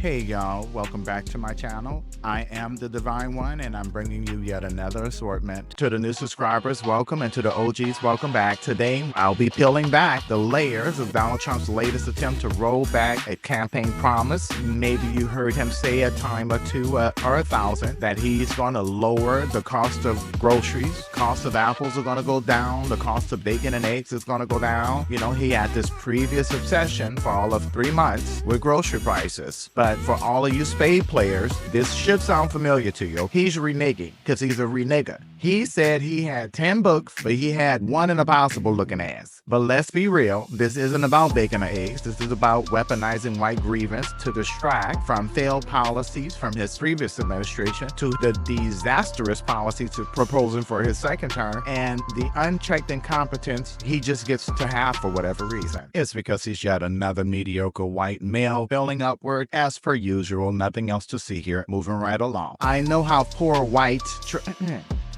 Hey y'all, welcome back to my channel. I am the Divine One, and I'm bringing you yet another assortment. To the new subscribers, welcome, and to the OGs, welcome back. Today, I'll be peeling back the layers of Donald Trump's latest attempt to roll back a campaign promise. Maybe you heard him say a time or two, or 1,000, that he's going to lower the cost of groceries. Cost of apples are going to go down. The cost of bacon and eggs is going to go down. You know, he had this previous obsession for all of 3 months with grocery prices. But for all of you spade players, this should sound familiar to you. He's reneging because he's a renegger. He said he had 10 books, but he had one impossible looking ass. But let's be real, this isn't about bacon or eggs. This is about weaponizing white grievance to distract from failed policies from his previous administration to the disastrous policies to proposing for his second term, and the unchecked incompetence he just gets to have for whatever reason. It's because he's yet another mediocre white male filling upward as per usual. Nothing else to see here. Moving right along. I know how poor white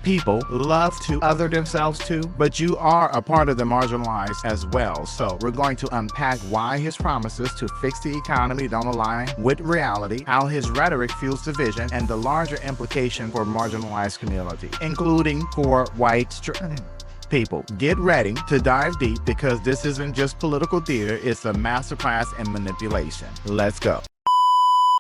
people love to other themselves too, but you are a part of the marginalized as well. So we're going to unpack why his promises to fix the economy don't align with reality, how his rhetoric fuels division, and the larger implication for marginalized community, including for white people. Get ready to dive deep, because this isn't just political theater, it's a masterclass in manipulation. Let's go.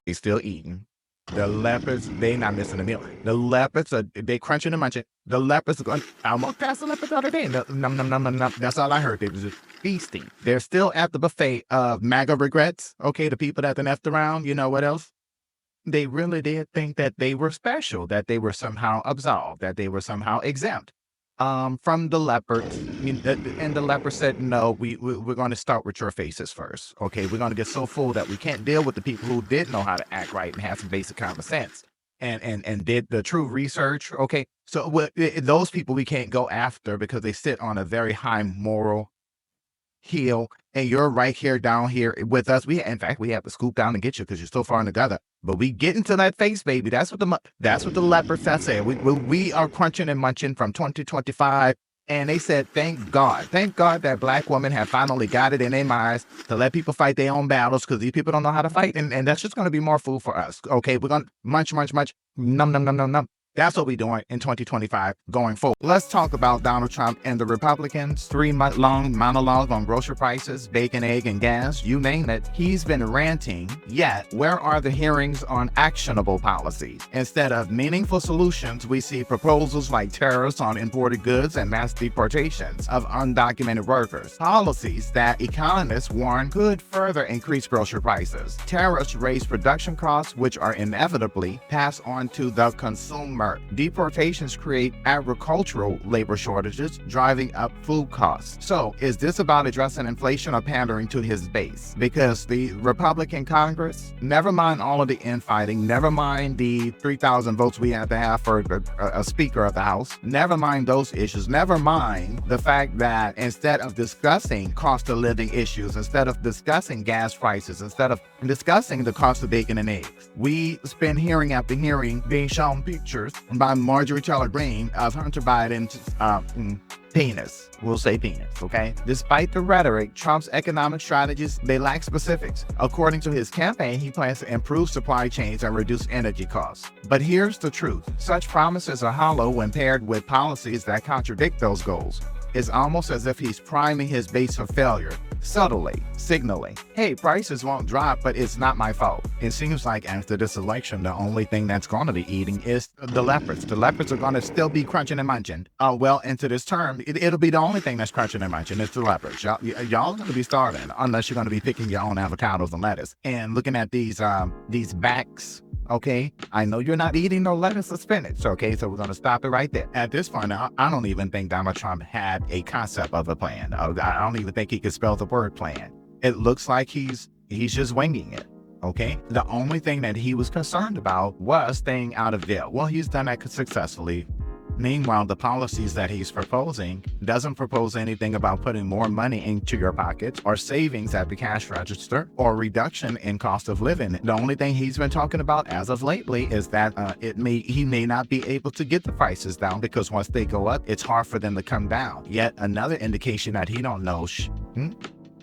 He's still eating. The leopards, they not missing a meal. The leopards they crunching and munching. The leopards are going, I almost passed the leopards the other day. Num, num, num, num, num. That's all I heard. They was just feasting. They're still at the buffet of Maga regrets. Okay, the people that left around, you know what else? They really did think that they were special, that they were somehow absolved, that they were somehow exempt from the leopards. And the leopard said, no, we're going to start with your faces first. Okay, we're going to get so full that we can't deal with the people who did know how to act right and have some basic common sense and did the true research. Okay, so those people we can't go after because they sit on a very high moral heel, and you're right here down here with us. In fact, we have to scoop down and get you because you're so far in the gutter. But we get into that face, baby. That's what the leopards are saying. We are crunching and munching from 2025. And they said, thank God that black women have finally got it in their minds to let people fight their own battles, because these people don't know how to fight. And that's just going to be more food for us. Okay, we're going to munch, num, num, num, num, num. That's what we're doing in 2025 going forward. Let's talk about Donald Trump and the Republicans' 3-month-long monologue on grocery prices, bacon, egg, and gas, you name it. He's been ranting, yet where are the hearings on actionable policies? Instead of meaningful solutions, we see proposals like tariffs on imported goods and mass deportations of undocumented workers, policies that economists warn could further increase grocery prices. Tariffs raise production costs, which are inevitably passed on to the consumer. Deportations create agricultural labor shortages, driving up food costs. So, is this about addressing inflation or pandering to his base? Because the Republican Congress, never mind all of the infighting, never mind the 3,000 votes we have to have for a Speaker of the House, never mind those issues, never mind the fact that instead of discussing cost of living issues, instead of discussing gas prices, instead of discussing the cost of bacon and eggs, we spend hearing after hearing being shown pictures by Marjorie Taylor Greene of Hunter Biden's penis. We'll say penis, okay? Despite the rhetoric, Trump's economic strategies, they lack specifics. According to his campaign, he plans to improve supply chains and reduce energy costs. But here's the truth. Such promises are hollow when paired with policies that contradict those goals. It's almost as if he's priming his base for failure, subtly signaling, hey, prices won't drop, but it's not my fault. It seems like after this election, the only thing that's going to be eating is the leopards. The leopards are going to still be crunching and munching. Well, into this term, it'll be the only thing that's crunching and munching. It's the leopards. Y'all going to be starving unless you're going to be picking your own avocados and lettuce. And looking at these backs, okay? I know you're not eating no lettuce or spinach, okay? So we're going to stop it right there. At this point, I don't even think Donald Trump had a concept of a plan. I don't even think he could spell the word plan. It looks like he's just winging it, okay? The only thing that he was concerned about was staying out of jail. Well, he's done that successfully. Meanwhile, the policies that he's proposing doesn't propose anything about putting more money into your pocket or savings at the cash register or reduction in cost of living. The only thing he's been talking about as of lately is that he may not be able to get the prices down because once they go up, it's hard for them to come down. Yet another indication that he don't know.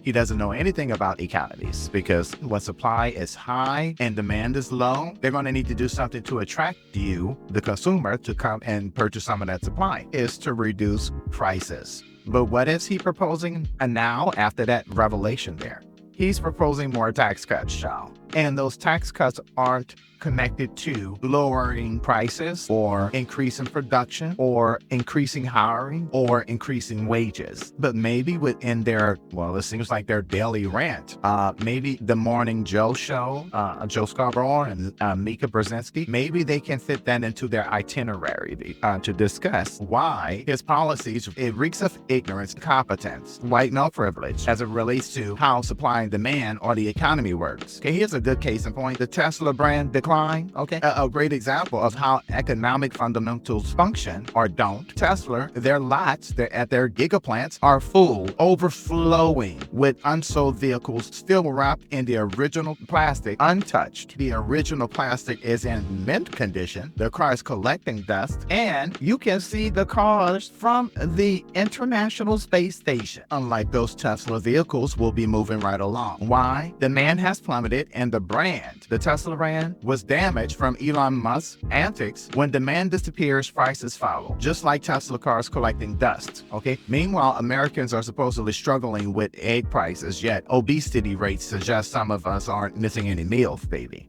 He doesn't know anything about economies, because when supply is high and demand is low, they're going to need to do something to attract you, the consumer, to come and purchase some of that supply, is to reduce prices. But what is he proposing now after that revelation there? He's proposing more tax cuts, y'all. And those tax cuts aren't connected to lowering prices or increasing production or increasing hiring or increasing wages. But maybe within their, well, it seems like their daily rant, maybe the Morning Joe show, Joe Scarborough and Mika Brzezinski, maybe they can fit that into their itinerary to discuss why his policies, it reeks of ignorance, competence, white male privilege as it relates to how supply and demand or the economy works. Okay, here's a good case in point. The Tesla brand decline, okay? A great example of how economic fundamentals function or don't. Tesla, their lots at their gigaplants are full, overflowing with unsold vehicles still wrapped in the original plastic, untouched. The original plastic is in mint condition. The car is collecting dust, and you can see the cars from the International Space Station. Unlike those Tesla vehicles will be moving right along. Why? Demand has plummeted, and the brand, the Tesla brand, was damaged from Elon Musk's antics. When demand disappears, prices follow, just like Tesla cars collecting dust, okay? Meanwhile, Americans are supposedly struggling with egg prices, yet obesity rates suggest some of us aren't missing any meals, baby.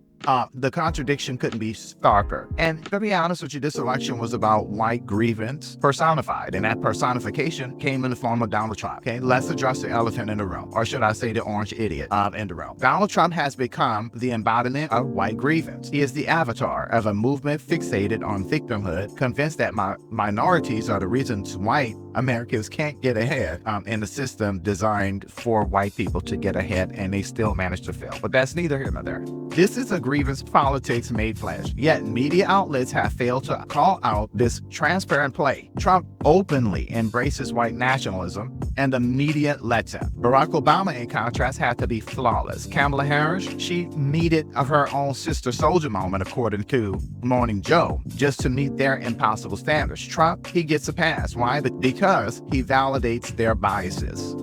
The contradiction couldn't be starker. And to be honest with you, this election was about white grievance personified, and that personification came in the form of Donald Trump. Okay, let's address the elephant in the room, or should I say the orange idiot in the room. Donald Trump has become the embodiment of white grievance. He is the avatar of a movement fixated on victimhood, convinced that minorities are the reasons white Americans can't get ahead in a system designed for white people to get ahead, and they still manage to fail. But that's neither here nor there. This is a grievance politics made flesh, yet media outlets have failed to call out this transparent play. Trump openly embraces white nationalism, and the media lets him. Barack Obama, in contrast, had to be flawless. Kamala Harris, she needed her own sister soldier moment, according to Morning Joe, just to meet their impossible standards. Trump, he gets a pass. Why? Because he validates their biases.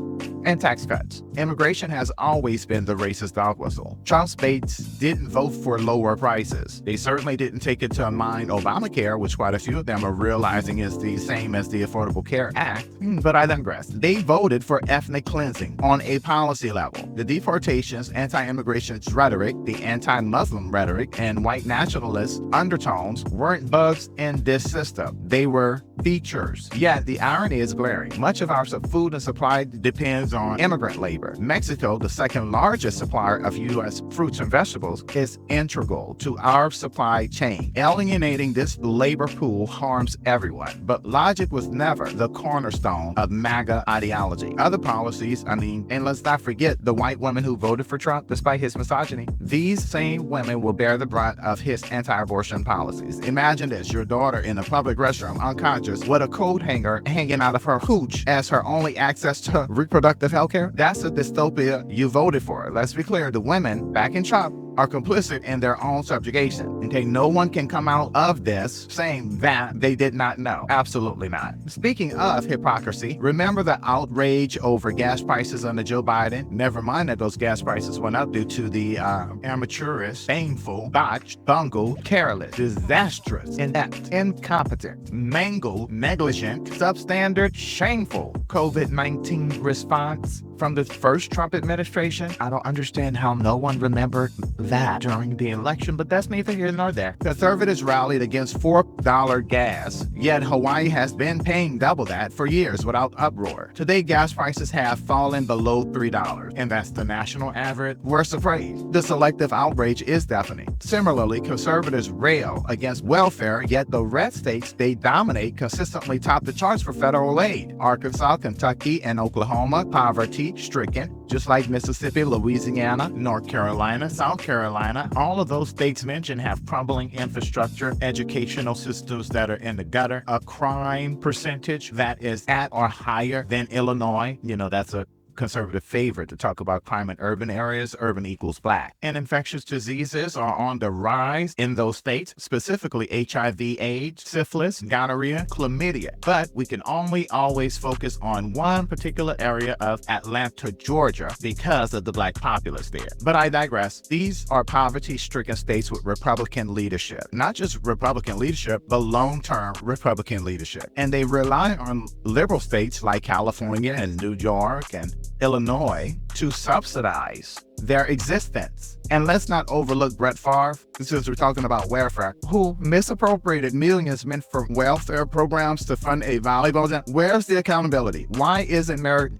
And tax cuts. Immigration has always been the racist dog whistle. Trump's baits didn't vote for lower prices. They certainly didn't take into mind Obamacare, which quite a few of them are realizing is the same as the Affordable Care Act. But I digress. They voted for ethnic cleansing on a policy level. The deportations, anti-immigration rhetoric, the anti-Muslim rhetoric, and white nationalist undertones weren't bugs in this system. They were features. Yet the irony is glaring. Much of our food and supply depends on immigrant labor. Mexico, the second largest supplier of U.S. fruits and vegetables, is integral to our supply chain. Alienating this labor pool harms everyone, but logic was never the cornerstone of Maga ideology. Other policies, and let's not forget the white women who voted for Trump despite his misogyny. These same women will bear the brunt of his anti-abortion policies. Imagine this, your daughter in a public restroom, unconscious, with a coat hanger hanging out of her hooch as her only access to reproductive healthcare. That's a dystopia you voted for. Let's be clear, the women back in Trump are complicit in their own subjugation. Okay, no one can come out of this saying that they did not know. Absolutely not. Speaking of hypocrisy, remember the outrage over gas prices under Joe Biden? Never mind that those gas prices went up due to the amateurish, shameful, botched, bungled, careless, disastrous, inept, incompetent, mangled, negligent, substandard, shameful COVID-19 response from the first Trump administration. I don't understand how no one remembered that during the election, but that's neither here nor there. Conservatives rallied against $4 gas, yet Hawaii has been paying double that for years without uproar. Today, gas prices have fallen below $3, and that's the national average. Worse afraid. The selective outrage is deafening. Similarly, conservatives rail against welfare, yet the red states they dominate consistently top the charts for federal aid. Arkansas, Kentucky, and Oklahoma, poverty poverty-stricken, just like Mississippi, Louisiana, North Carolina, South Carolina. All of those states mentioned have crumbling infrastructure, educational systems that are in the gutter, a crime percentage that is at or higher than Illinois. You know, that's a conservative favorite to talk about crime in urban areas. Urban equals black. And infectious diseases are on the rise in those states, specifically HIV, AIDS, syphilis, gonorrhea, chlamydia. But we can only always focus on one particular area of Atlanta, Georgia, because of the black populace there. But I digress. These are poverty-stricken states with Republican leadership. Not just Republican leadership, but long-term Republican leadership. And they rely on liberal states like California and New York and Illinois to subsidize their existence. And let's not overlook Brett Favre, since we're talking about welfare, who misappropriated millions meant for welfare programs to fund a volleyball game. Where's the accountability? Why isn't Merrick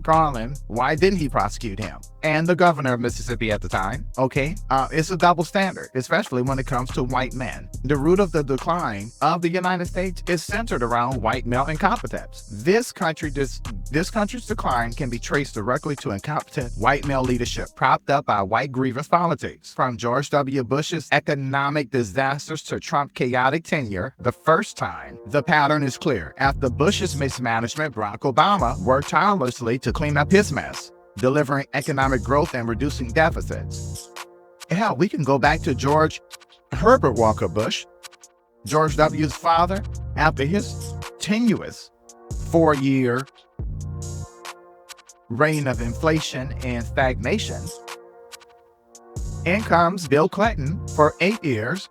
Garland? Why didn't he prosecute him? And the governor of Mississippi at the time, okay? It's a double standard, especially when it comes to white men. The root of the decline of the United States is centered around white male incompetence. This country's decline can be traced directly to incompetent white male leadership propped up by white grievance politics. From George W. Bush's economic disasters to Trump's chaotic tenure, the first time, the pattern is clear. After Bush's mismanagement, Barack Obama worked tirelessly to clean up his mess, delivering economic growth and reducing deficits. Hell, we can go back to George Herbert Walker Bush, George W.'s father. After his tenuous 4-year reign of inflation and stagnation, in comes Bill Clinton for 8 years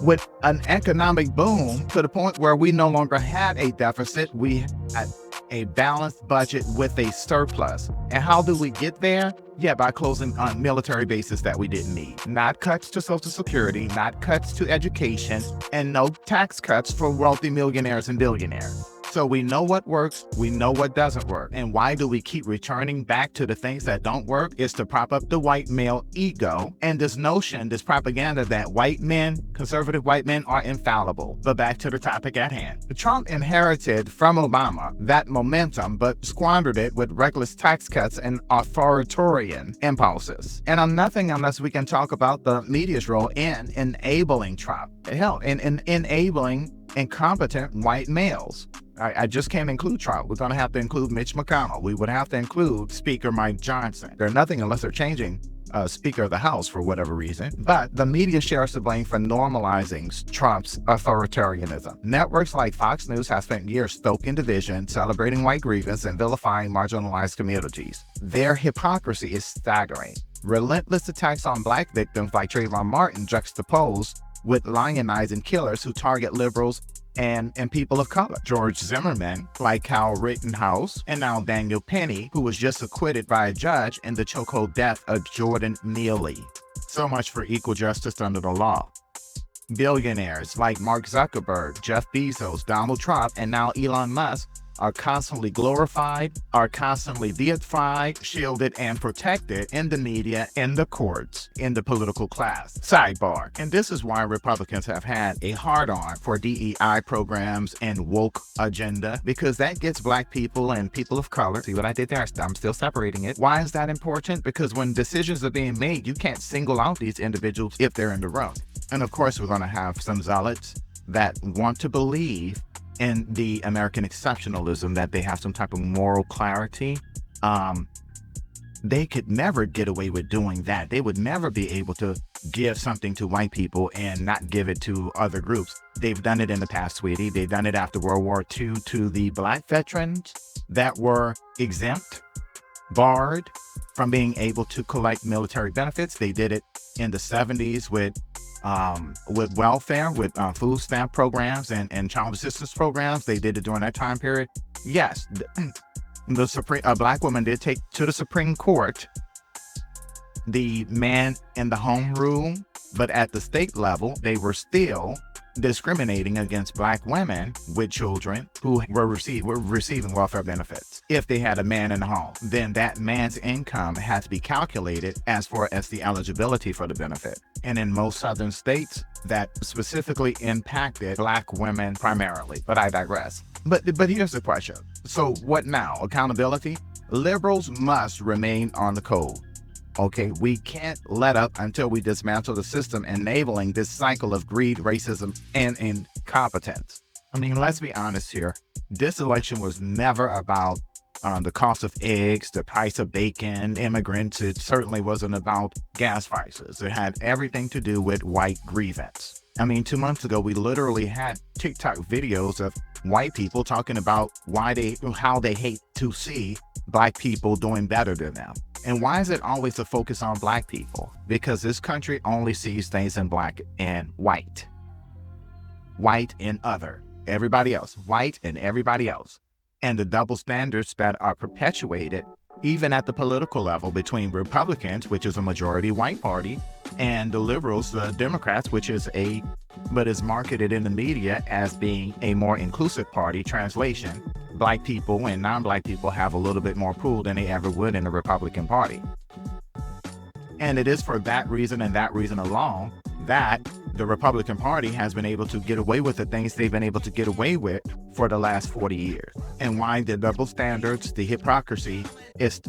with an economic boom to the point where we no longer had a deficit. We had a balanced budget with a surplus. And how do we get there? Yeah, by closing on military bases that we didn't need. Not cuts to Social Security, not cuts to education, and no tax cuts for wealthy millionaires and billionaires. So we know what works, we know what doesn't work. And why do we keep returning back to the things that don't work? Is to prop up the white male ego and this notion, this propaganda that white men, conservative white men, are infallible. But back to the topic at hand. Trump inherited from Obama that momentum, but squandered it with reckless tax cuts and authoritarian impulses. And I'm nothing unless we can talk about the media's role in enabling Trump. Hell, in enabling incompetent white males. I just can't include Trump. We're going to have to include Mitch McConnell. We would have to include Speaker Mike Johnson. They're nothing unless they're changing Speaker of the House for whatever reason. But the media shares the blame for normalizing Trump's authoritarianism. Networks like Fox News have spent years stoking division, celebrating white grievance, and vilifying marginalized communities. Their hypocrisy is staggering. Relentless attacks on black victims like Trayvon Martin juxtaposed with lionizing killers who target liberals and people of color. George Zimmerman, like Kyle Rittenhouse, and now Daniel Penny, who was just acquitted by a judge in the chokehold death of Jordan Neely. So much for equal justice under the law. Billionaires like Mark Zuckerberg, Jeff Bezos, Donald Trump, and now Elon Musk are constantly glorified, are constantly deified, shielded, and protected in the media, in the courts, in the political class. Sidebar. And this is why Republicans have had a hard-on for DEI programs and woke agenda, because that gets black people and people of color. See what I did there? I'm still separating it. Why is that important? Because when decisions are being made, you can't single out these individuals if they're in the room. And of course, we're going to have some zealots that want to believe in the American exceptionalism, that they have some type of moral clarity. They could never get away with doing that. They would never be able to give something to white people and not give it to other groups. They've done it in the past, sweetie. They've done it after World War II to the black veterans that were exempt, barred from being able to collect military benefits. They did it in the 70s with welfare, with food stamp programs and child assistance programs. They did it during that time period. Yes, a black woman did take to the Supreme Court the man in the home rule, but at the state level, they were still discriminating against Black women with children who were receiving welfare benefits. If they had a man in the home, then that man's income had to be calculated as far as the eligibility for the benefit. And in most southern states, that specifically impacted Black women primarily. But I digress. But here's the question. So what now? Accountability? Liberals must remain on the code. Okay, we can't let up until we dismantle the system enabling this cycle of greed, racism, and incompetence. I mean, let's be honest here. This election was never about the cost of eggs, the price of bacon, immigrants. It certainly wasn't about gas prices. It had everything to do with white grievance. I mean, 2 months ago, we literally had TikTok videos of white people talking about how they hate to see Black people doing better than them. And why is it always a focus on Black people? Because this country only sees things in Black and white. White and other. Everybody else. White and everybody else. And the double standards that are perpetuated even at the political level between Republicans, which is a majority white party, and the liberals, the Democrats, which is but is marketed in the media as being a more inclusive party. Translation, Black people and non-Black people have a little bit more pull than they ever would in the Republican Party. And it is for that reason and that reason alone that the Republican Party has been able to get away with the things they've been able to get away with for the last 40 years. And why the double standards, the hypocrisy, is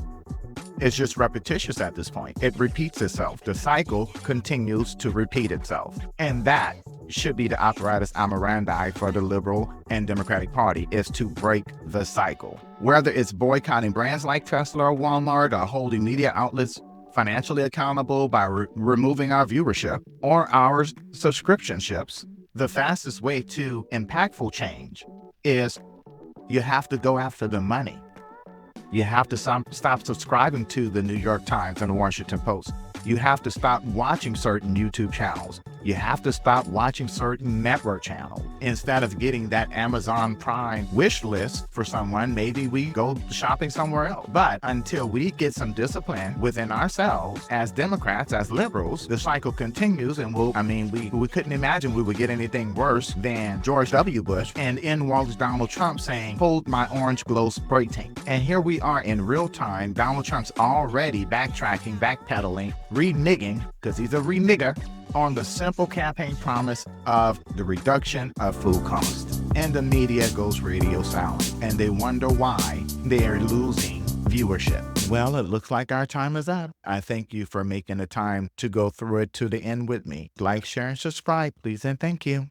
just repetitious at this point. It repeats itself. The cycle continues to repeat itself. And that should be the apparatus operandi for the Liberal and Democratic Party, is to break the cycle. Whether it's boycotting brands like Tesla or Walmart, or holding media outlets financially accountable by removing our viewership or our subscriptionships, the fastest way to impactful change is you have to go after the money. You have to stop subscribing to the New York Times and the Washington Post. You have to stop watching certain YouTube channels. You have to stop watching certain network channels. Instead of getting that Amazon Prime wish list for someone, maybe we go shopping somewhere else. But until we get some discipline within ourselves as Democrats, as liberals, the cycle continues, and we couldn't imagine we would get anything worse than George W. Bush and in walks Donald Trump saying, "Hold my orange glow spray tank." And here we are in real time. Donald Trump's already backtracking, backpedaling, reneging, because he's a renigger, on the simple campaign promise of the reduction of food costs. And the media goes radio silent, and they wonder why they are losing viewership. Well, it looks like our time is up. I thank you for making the time to go through it to the end with me. Like, share, and subscribe, please, and thank you.